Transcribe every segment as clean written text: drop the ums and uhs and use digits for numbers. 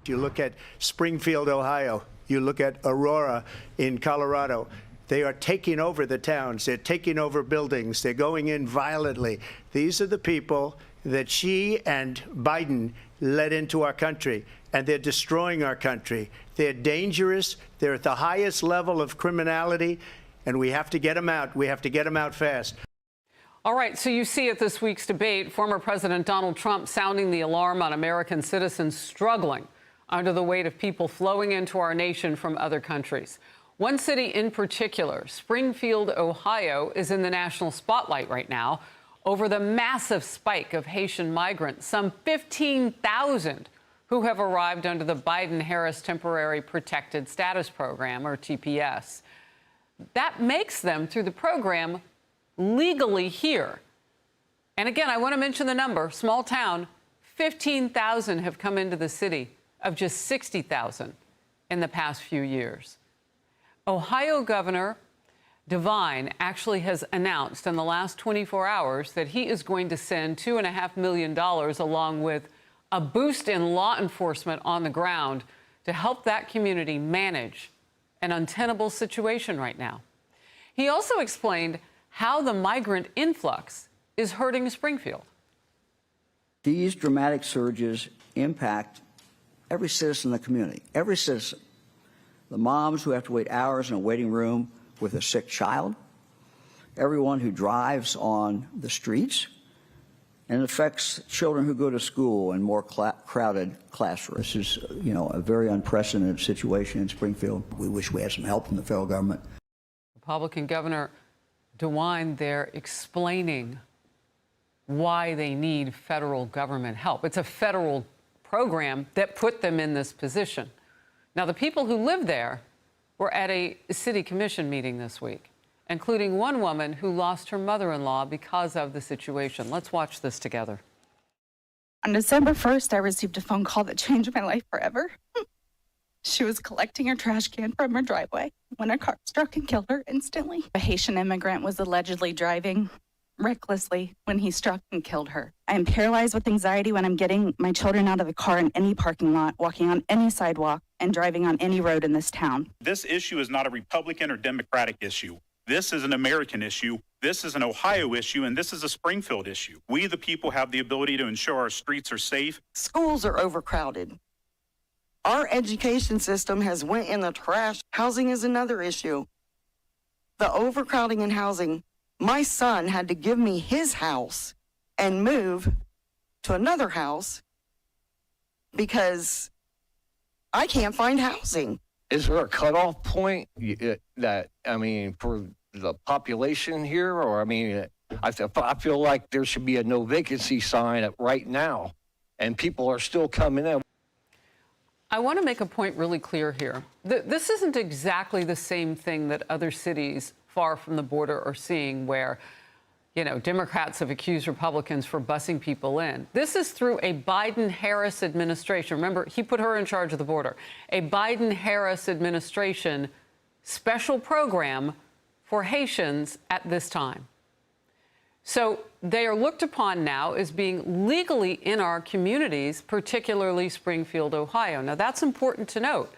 You look at Springfield, Ohio. You look at Aurora in Colorado. They are taking over the towns. They're taking over buildings. They're going in violently. These are the people that she and Biden led into our country, and they're destroying our country. They're dangerous. They're at the highest level of criminality, and we have to get them out. We have to get them out fast. All right, so you see at this week's debate, former President Donald Trump sounding the alarm on American citizens struggling under the weight of people flowing into our nation from other countries. One city in particular, Springfield, Ohio, is in the national spotlight right now over the massive spike of Haitian migrants, some 15,000 who have arrived under the Biden-Harris Temporary Protected Status Program, or TPS. That makes them, through the program, legally here. And again, I want to mention the number, small town, 15,000 have come into the city of just 60,000 in the past few years. Ohio Governor DeWine actually has announced in the last 24 hours that he is going to send $2.5 million along with a boost in law enforcement on the ground to help that community manage an untenable situation right now. He also explained how the migrant influx is hurting Springfield. These dramatic surges impact every citizen in the community, every citizen. The moms who have to wait hours in a waiting room with a sick child, everyone who drives on the streets, and it affects children who go to school in more crowded classrooms. This is, a very unprecedented situation in Springfield. We wish we had some help from the federal government. Republican Governor DeWine there explaining why they need federal government help. It's a federal program that put them in this position. Now, the people who live there were at a city commission meeting this week, including one woman who lost her mother-in-law because of the situation. Let's watch this together. On December 1st, I received a phone call that changed my life forever. She was collecting her trash can from her driveway when a car struck and killed her instantly. A Haitian immigrant was allegedly driving recklessly when he struck and killed her. I am paralyzed with anxiety when I'm getting my children out of the car in any parking lot, walking on any sidewalk, and driving on any road in this town. This issue is not a Republican or Democratic issue. This is an American issue. This is an Ohio issue, and this is a Springfield issue. We, the people, have the ability to ensure our streets are safe. Schools are overcrowded. Our education system has went in the trash. Housing is another issue. The overcrowding in housing, my son had to give me his house and move to another house because I can't find housing. Is there a cutoff point that, for the population here? Or, I feel like there should be a no vacancy sign right now, and people are still coming in. I want to make a point really clear here. This isn't exactly the same thing that other cities far from the border are seeing where, Democrats have accused Republicans for busing people in. This is through a Biden-Harris administration. Remember, he put her in charge of the border. A Biden-Harris administration special program for Haitians at this time. So they are looked upon now as being legally in our communities, particularly Springfield, Ohio. Now, that's important to note,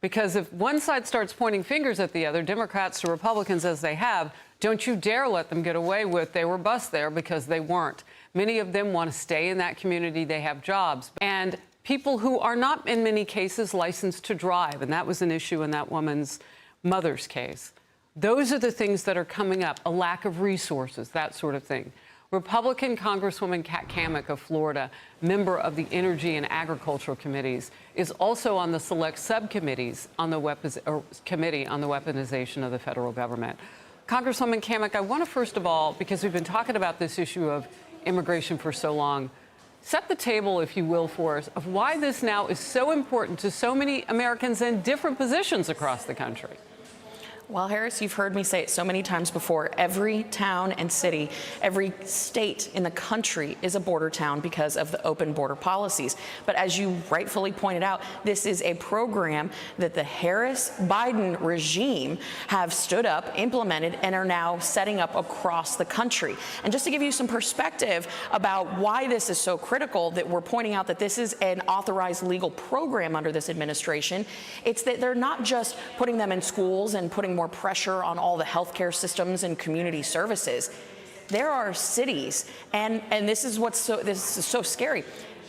because if one side starts pointing fingers at the other, Democrats to Republicans as they have, don't you dare let them get away with they were bused there, because they weren't. Many of them want to stay in that community. They have jobs. And people who are not, in many cases, licensed to drive, and that was an issue in that woman's mother's case. Those are the things that are coming up, a lack of resources, that sort of thing. Republican Congresswoman Kat Cammack of Florida, member of the Energy and Agricultural Committees, is also on the select subcommittees on the committee on the weaponization of the federal government. Congresswoman Cammack, I want to first of all, because we've been talking about this issue of immigration for so long, set the table, if you will, for us of why this now is so important to so many Americans in different positions across the country. Well, Harris, you've heard me say it so many times before. Every town and city, every state in the country is a border town because of the open border policies. But as you rightfully pointed out, this is a program that the Harris-Biden regime have stood up, implemented, and are now setting up across the country. And just to give you some perspective about why this is so critical, that we're pointing out that this is an authorized legal program under this administration, it's that they're not just putting them in schools and putting more pressure on all the healthcare systems and community services. There are cities, and this is so scary.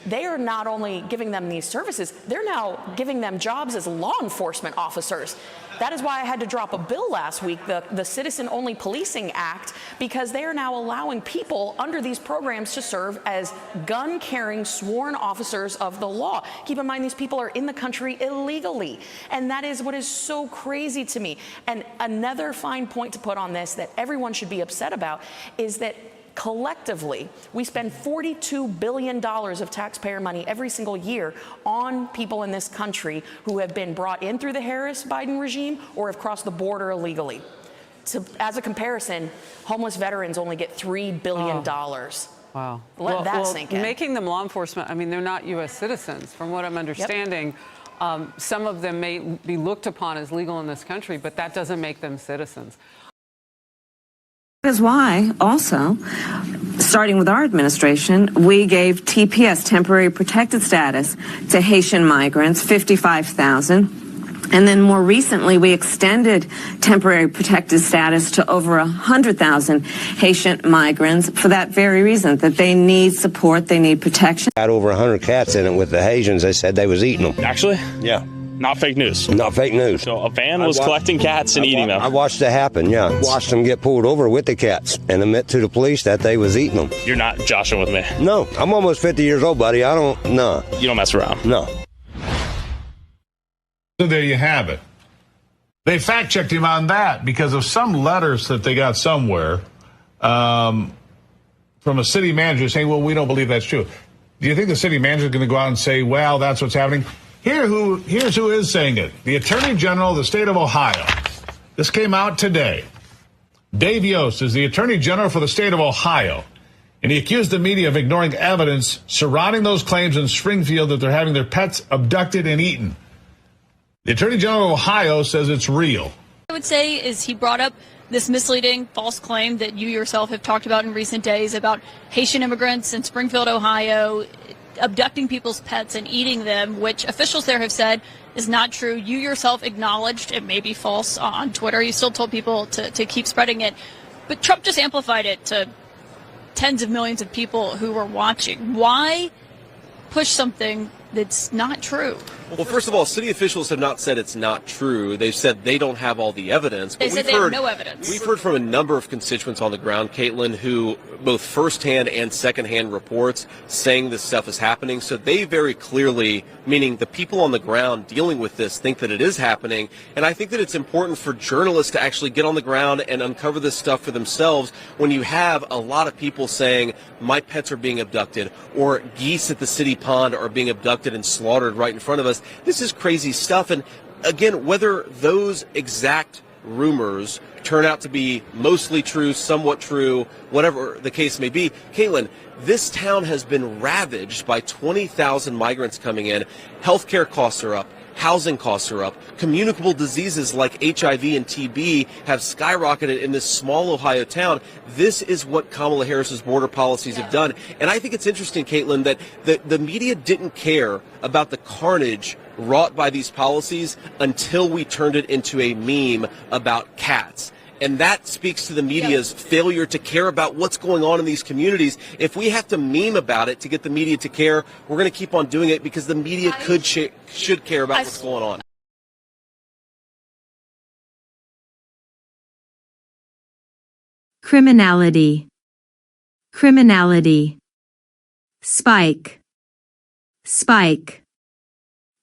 They are not only giving them these services, they're now giving them jobs as law enforcement officers. That is why I had to drop a bill last week, the Citizen-Only Policing Act, because they are now allowing people under these programs to serve as gun-carrying sworn officers of the law. Keep in mind, these people are in the country illegally, and that is what is so crazy to me. And another fine point to put on this that everyone should be upset about is that collectively, we spend $42 billion of taxpayer money every single year on people in this country who have been brought in through the Harris-Biden regime or have crossed the border illegally. As a comparison, homeless veterans only get $3 billion. Wow. Let that sink in. Making them law enforcement, I mean, they're not U.S. citizens. From what I'm understanding, some of them may be looked upon as legal in this country, but that doesn't make them citizens. That is why, also, starting with our administration, we gave TPS, temporary protected status, to Haitian migrants, 55,000. And then more recently, we extended temporary protected status to over 100,000 Haitian migrants for that very reason, that they need support, they need protection. Had over 100 cats in it with the Haitians. They said they was eating them. Actually? Yeah. Not fake news. Not fake news. So a van was collecting cats and eating them. I watched it happen, yeah. Watched them get pulled over with the cats and admit to the police that they was eating them. You're not joshing with me. No, I'm almost 50 years old, buddy. No. You don't mess around. No. So there you have it. They fact-checked him on that because of some letters that they got somewhere from a city manager saying, well, we don't believe that's true. Do you think the city manager is going to go out and say, well, that's what's happening? Here's who is saying it. The Attorney General of the state of Ohio. This came out today. Dave Yost is the Attorney General for the state of Ohio, and he accused the media of ignoring evidence surrounding those claims in Springfield that they're having their pets abducted and eaten. The Attorney General of Ohio says it's real. I would say is he brought up this misleading false claim that you yourself have talked about in recent days about Haitian immigrants in Springfield, Ohio, abducting people's pets and eating them, which officials there have said is not true. You yourself acknowledged it may be false on Twitter. You still told people to keep spreading it. But Trump just amplified it to tens of millions of people who were watching. Why push something that's not true? Well, first of all, city officials have not said it's not true. They've said they don't have all the evidence. They said they have no evidence. We've heard from a number of constituents on the ground, Caitlin, who both firsthand and secondhand reports saying this stuff is happening. So they very clearly, meaning the people on the ground dealing with this, think that it is happening. And I think that it's important for journalists to actually get on the ground and uncover this stuff for themselves when you have a lot of people saying, my pets are being abducted, or geese at the city pond are being abducted and slaughtered right in front of us. This is crazy stuff. And again, whether those exact rumors turn out to be mostly true, somewhat true, whatever the case may be, Caitlin, this town has been ravaged by 20,000 migrants coming in. Healthcare costs are up. Housing costs are up. Communicable diseases like HIV and TB have skyrocketed in this small Ohio town. This is what Kamala Harris's border policies have done. And I think it's interesting, Caitlin, that the media didn't care about the carnage wrought by these policies until we turned it into a meme about cats. And that speaks to the media's failure to care about what's going on in these communities. If we have to meme about it to get the media to care, we're going to keep on doing it because the media should care about what's going on. Criminality. Criminality. Spike. Spike.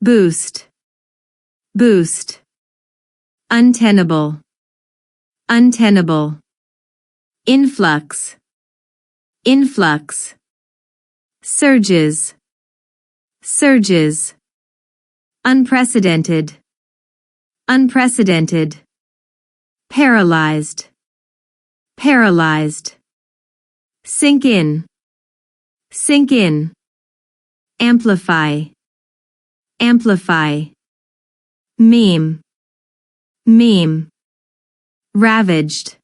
Boost. Boost. Untenable. Untenable. Influx. Influx. Surges. Surges. Unprecedented. Unprecedented. paralyzed, paralyzed. Sink in, sink in. Amplify, amplify. Meme, meme. Ravaged,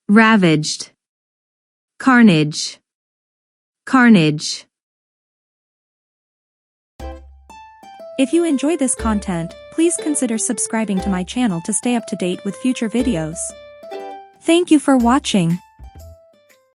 ravaged. Carnage, carnage. If you enjoy this content, please consider subscribing to my channel to stay up to date with future videos. Thank you for watching.